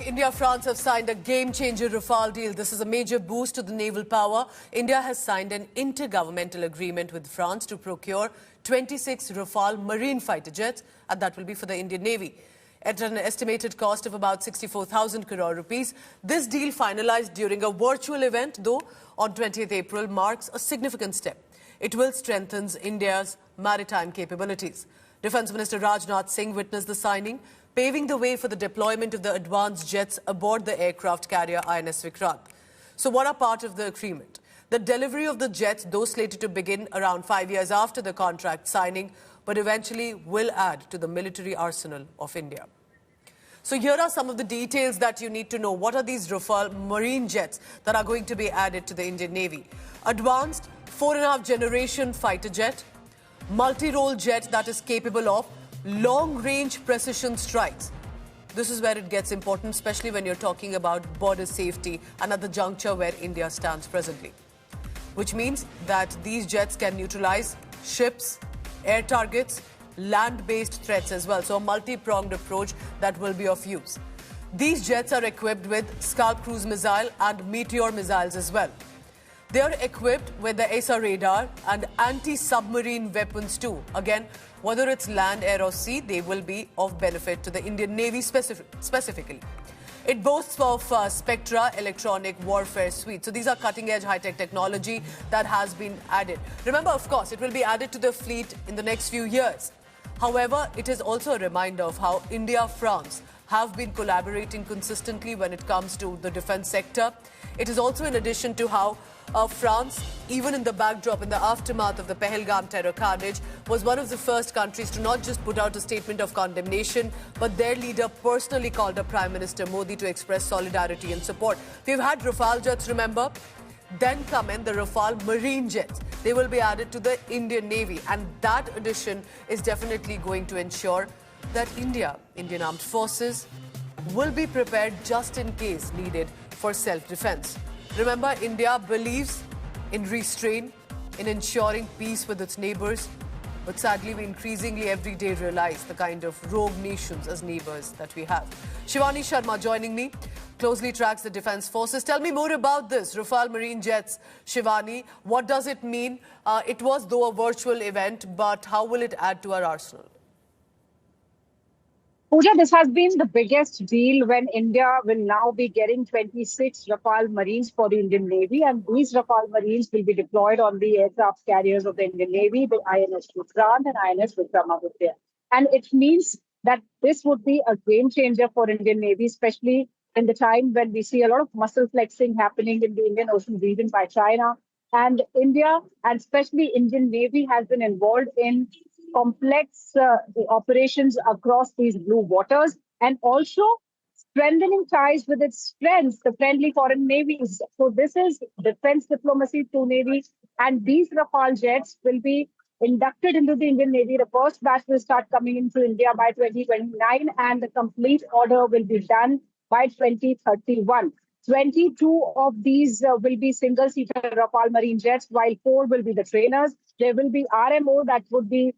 India and France have signed a game-changer Rafale deal. This is a major boost to the naval power. India has signed an intergovernmental agreement with France to procure 26 Rafale marine fighter jets, and that will be for the Indian Navy. At an estimated cost of about 64,000 crore rupees, this deal finalized during a virtual event, though, on 20th April, marks a significant step. It will strengthen India's maritime capabilities. Defence Minister Rajnath Singh witnessed the signing, paving the way for the deployment of the advanced jets aboard the aircraft carrier INS Vikrant. So what are part of the agreement? The delivery of the jets, though slated to begin around 5 years after the contract signing, but eventually will add to the military arsenal of India. So here are some of the details that you need to know. What are these Rafale marine jets that are going to be added to the Indian Navy? Advanced 4.5 generation fighter jet, multi-role jet that is capable of long-range precision strikes. This is where it gets important, especially when you're talking about border safety and at the juncture where India stands presently. Which means that these jets can neutralize ships, air targets, land-based threats as well. So a multi-pronged approach that will be of use. These jets are equipped with Scalp cruise missile and Meteor missiles as well. They are equipped with the ESA radar and anti-submarine weapons too. Again, whether it's land, air or sea, they will be of benefit to the Indian Navy specifically. It boasts of Spectra electronic warfare suite. So these are cutting-edge high-tech technology that has been added. Remember, of course, it will be added to the fleet in the next few years. However, it is also a reminder of how India and France have been collaborating consistently when it comes to the defense sector. It is also in addition to how France, even in the backdrop, in the aftermath of the Pahalgam terror carnage, was one of the first countries to not just put out a statement of condemnation, but their leader personally called up Prime Minister Modi to express solidarity and support. We've had Rafale jets, remember? Then come in the Rafale marine jets. They will be added to the Indian Navy, and that addition is definitely going to ensure that Indian armed forces, will be prepared just in case needed for self-defense. Remember, India believes in restraint, in ensuring peace with its neighbors, but sadly we increasingly every day realize the kind of rogue nations as neighbors that we have. Shivani Sharma joining me, closely tracks the defense forces. Tell me more about this, Rafale marine jets, Shivani. What does it mean? It was though a virtual event, but how will it add to our arsenal? Pooja, this has been the biggest deal when India will now be getting 26 Rafale Marines for the Indian Navy, and these Rafale Marines will be deployed on the aircraft carriers of the Indian Navy, the INS Vikrant and INS Vikramaditya. And it means that this would be a game changer for Indian Navy, especially in the time when we see a lot of muscle flexing happening in the Indian Ocean region by China. And India, and especially Indian Navy, has been involved in complex operations across these blue waters, and also strengthening ties with its friends, the friendly foreign navies. So this is defense diplomacy to Navy, and these Rafale jets will be inducted into the Indian Navy. The first batch will start coming into India by 2029, and the complete order will be done by 2031. 22 of these will be single-seater Rafale marine jets, while 4 will be the trainers. There will be RMO, that would be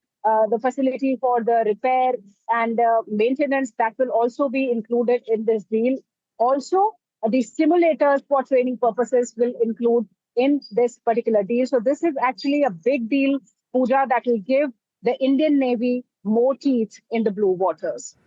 the facility for the repair and maintenance, that will also be included in this deal. Also, the simulators for training purposes will include in this particular deal. So this is actually a big deal, Pooja, that will give the Indian Navy more teeth in the blue waters.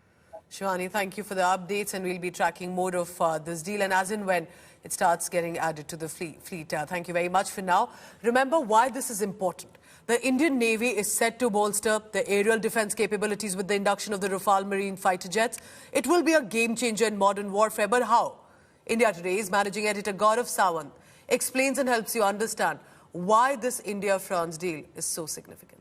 Shivani, thank you for the updates, and we'll be tracking more of this deal and as and when it starts getting added to the fleet. Thank you very much for now. Remember why this is important. The Indian Navy is set to bolster the aerial defense capabilities with the induction of the Rafale marine fighter jets. It will be a game changer in modern warfare, but how? India Today's managing editor Gaurav Sawant explains and helps you understand why this India-France deal is so significant.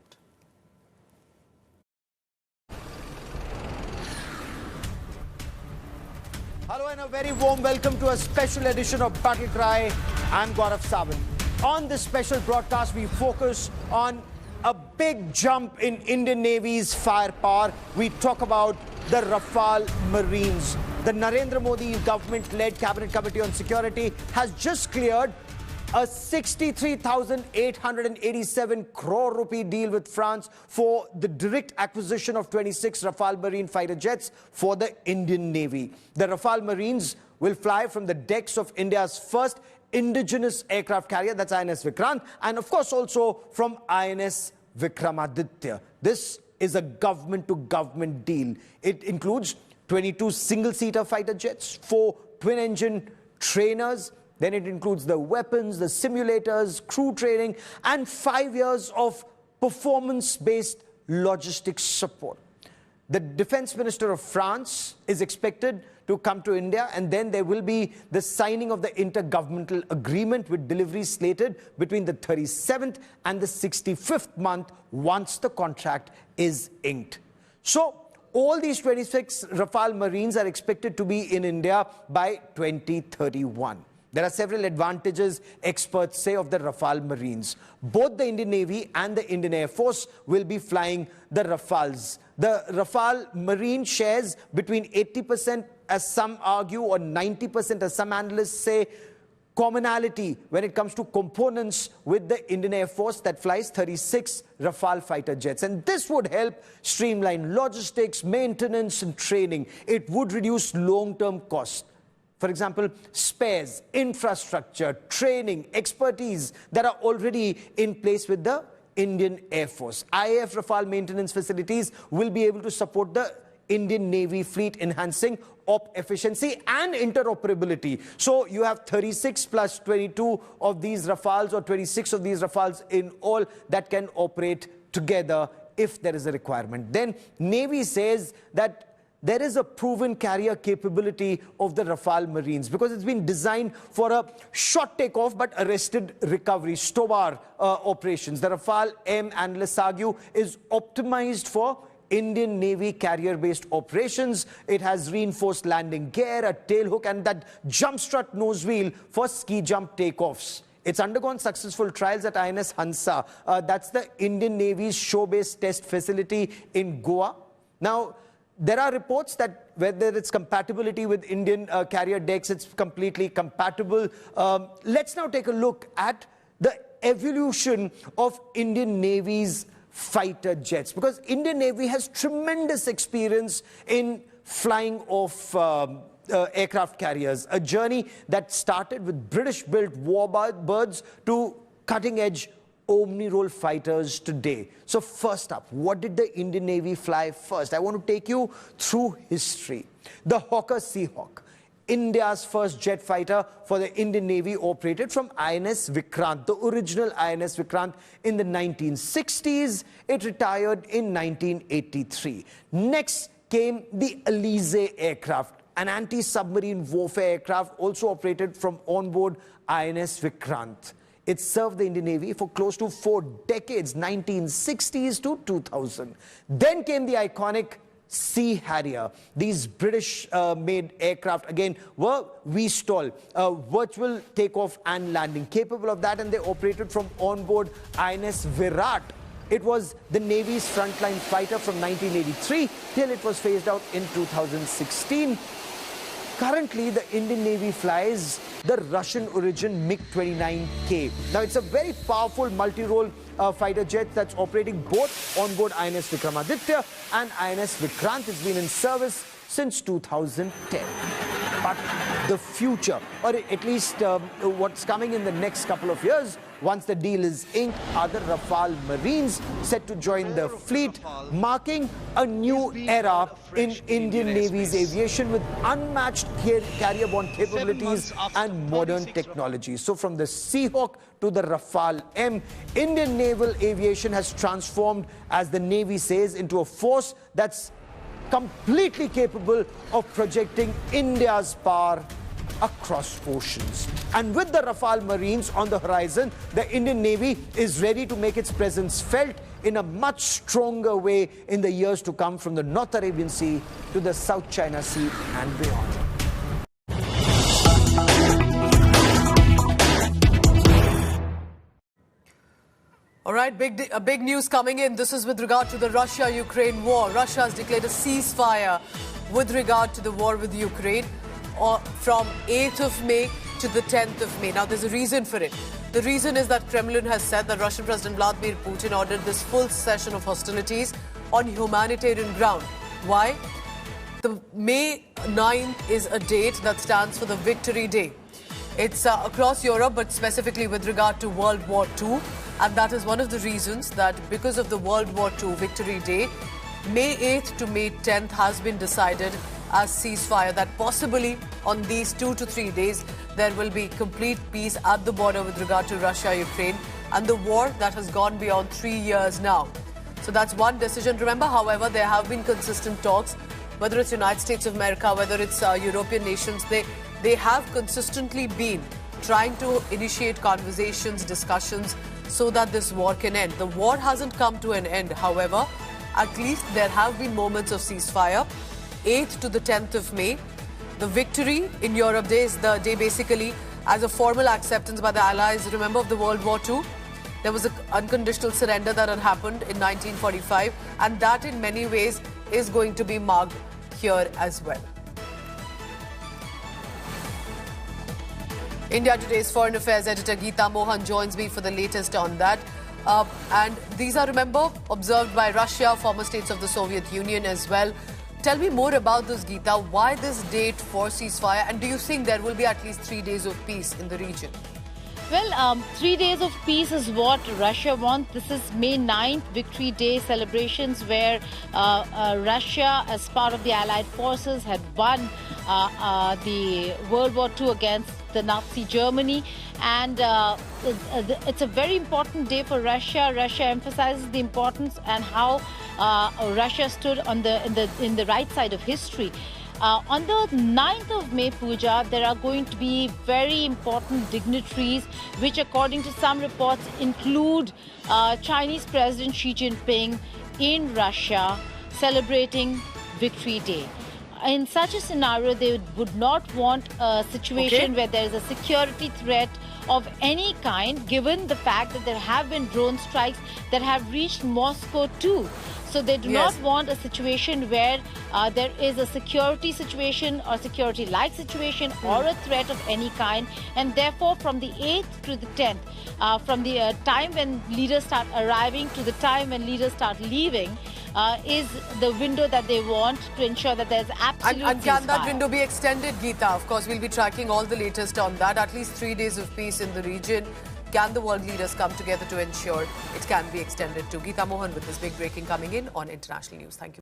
Hello and a very warm welcome to a special edition of Battle Cry. I'm Gaurav Sawant. On this special broadcast, we focus on a big jump in Indian Navy's firepower. We talk about the Rafale Marines. The Narendra Modi government-led Cabinet Committee on Security has just cleared a 63,887 crore rupee deal with France for the direct acquisition of 26 Rafale Marine fighter jets for the Indian Navy. The Rafale Marines will fly from the decks of India's first indigenous aircraft carrier, that's INS Vikrant, and of course also from INS Vikramaditya. This is a government-to-government deal. It includes 22 single-seater fighter jets, 4 twin-engine trainers, then it includes the weapons, the simulators, crew training, and 5 years of performance-based logistics support. The Defense Minister of France is expected to come to India, and then there will be the signing of the intergovernmental agreement with delivery slated between the 37th and the 65th month once the contract is inked. So all these 26 Rafale Marines are expected to be in India by 2031. There are several advantages, experts say, of the Rafale Marines. Both the Indian Navy and the Indian Air Force will be flying the Rafales. The Rafale Marine shares between 80%, as some argue, or 90%, as some analysts say, commonality when it comes to components with the Indian Air Force that flies 36 Rafale fighter jets. And this would help streamline logistics, maintenance, and training. It would reduce long-term costs. For example, spares, infrastructure, training, expertise that are already in place with the Indian Air Force. IAF Rafale maintenance facilities will be able to support the Indian Navy fleet, enhancing op efficiency and interoperability. So you have 36 plus 22 of these Rafales, or 26 of these Rafales in all, that can operate together if there is a requirement. Then Navy says that there is a proven carrier capability of the Rafale Marines because it's been designed for a short takeoff but arrested recovery, STOBAR operations. The Rafale M, analysts argue, is optimized for Indian Navy carrier-based operations. It has reinforced landing gear, a tailhook, and that jump strut nose wheel for ski jump takeoffs. It's undergone successful trials at INS Hansa. That's the Indian Navy's show-based test facility in Goa. Now, there are reports that whether it's compatibility with Indian carrier decks, it's completely compatible. Let's now take a look at the evolution of Indian Navy's fighter jets, because Indian Navy has tremendous experience in flying off aircraft carriers, a journey that started with British-built warbirds to cutting-edge Omni-role fighters today. So first up, what did the Indian Navy fly first? I want to take you through history. The Hawker Seahawk, India's first jet fighter for the Indian Navy, operated from INS Vikrant, the original INS Vikrant, in the 1960s. It retired in 1983. Next came the Elise aircraft, an anti-submarine warfare aircraft also operated from onboard INS Vikrant. It served the Indian Navy for close to 4 decades, 1960s to 2000. Then came the iconic Sea Harrier. These British-made aircraft, again, were VSTOL, virtual takeoff and landing, capable of that, and they operated from onboard INS Virat. It was the Navy's frontline fighter from 1983 till it was phased out in 2016. Currently, the Indian Navy flies the Russian-origin MiG-29K. Now, it's a very powerful multi-role fighter jet that's operating both onboard INS Vikramaditya and INS Vikrant. It's been in service since 2010. But the future, or at least what's coming in the next couple of years, once the deal is inked, are the Rafale Marines set to join the fleet, marking a new era in Indian Navy's aviation with unmatched carrier-borne capabilities and modern technology. So from the Seahawk to the Rafale M, Indian naval aviation has transformed, as the Navy says, into a force that's completely capable of projecting India's power across oceans. And with the Rafale Marines on the horizon, the Indian Navy is ready to make its presence felt in a much stronger way in the years to come, from the North Arabian Sea to the South China Sea and beyond. All right, big news coming in. This is with regard to the Russia-Ukraine war. Russia has declared a ceasefire with regard to the war with Ukraine from 8th of May to the 10th of May. Now, there's a reason for it. The reason is that Kremlin has said that Russian President Vladimir Putin ordered this full cessation of hostilities on humanitarian ground. Why? The May 9th is a date that stands for the Victory Day. It's across Europe, but specifically with regard to World War II. And that is one of the reasons that because of the World War II Victory Day, May 8th to May 10th has been decided as ceasefire, that possibly on these 2 to 3 days there will be complete peace at the border with regard to Russia-Ukraine and the war that has gone beyond 3 years now. So that's one decision. Remember, however, there have been consistent talks, whether it's United States of America, whether it's European nations, they have consistently been trying to initiate conversations, discussions, so that this war can end. The war hasn't come to an end, however. At least there have been moments of ceasefire. 8th to the 10th of May. The Victory in Europe Day is the day basically as a formal acceptance by the Allies, remember, of the World War II. There was an unconditional surrender that had happened in 1945, and that in many ways is going to be marked here as well. India Today's Foreign Affairs editor Geeta Mohan joins me for the latest on that. And these are, remember, observed by Russia, former states of the Soviet Union as well. Tell me more about this, Geeta. Why this date for ceasefire? And do you think there will be at least 3 days of peace in the region? Well, 3 days of peace is what Russia wants. This is May 9th, Victory Day celebrations, where Russia, as part of the Allied forces, had won the World War II against the Nazi Germany. And it's a very important day for Russia. Russia emphasizes the importance and how Russia stood on in the right side of history. On the 9th of May, Pooja, there are going to be very important dignitaries, which according to some reports include Chinese President Xi Jinping in Russia celebrating Victory Day. In such a scenario, they would not want a situation where there is a security threat of any kind, given the fact that there have been drone strikes that have reached Moscow too. So they do not want a situation where there is a security situation or security-like situation or a threat of any kind. And therefore, from the 8th to the 10th, from the time when leaders start arriving to the time when leaders start leaving, is the window that they want to ensure that there's absolute And can that ceasefire. window be extended, Geeta? Of course, we'll be tracking all the latest on that. At least 3 days of peace in the region. Can the world leaders come together to ensure it can be extended to? Geeta Mohan with this big breaking coming in on International News. Thank you.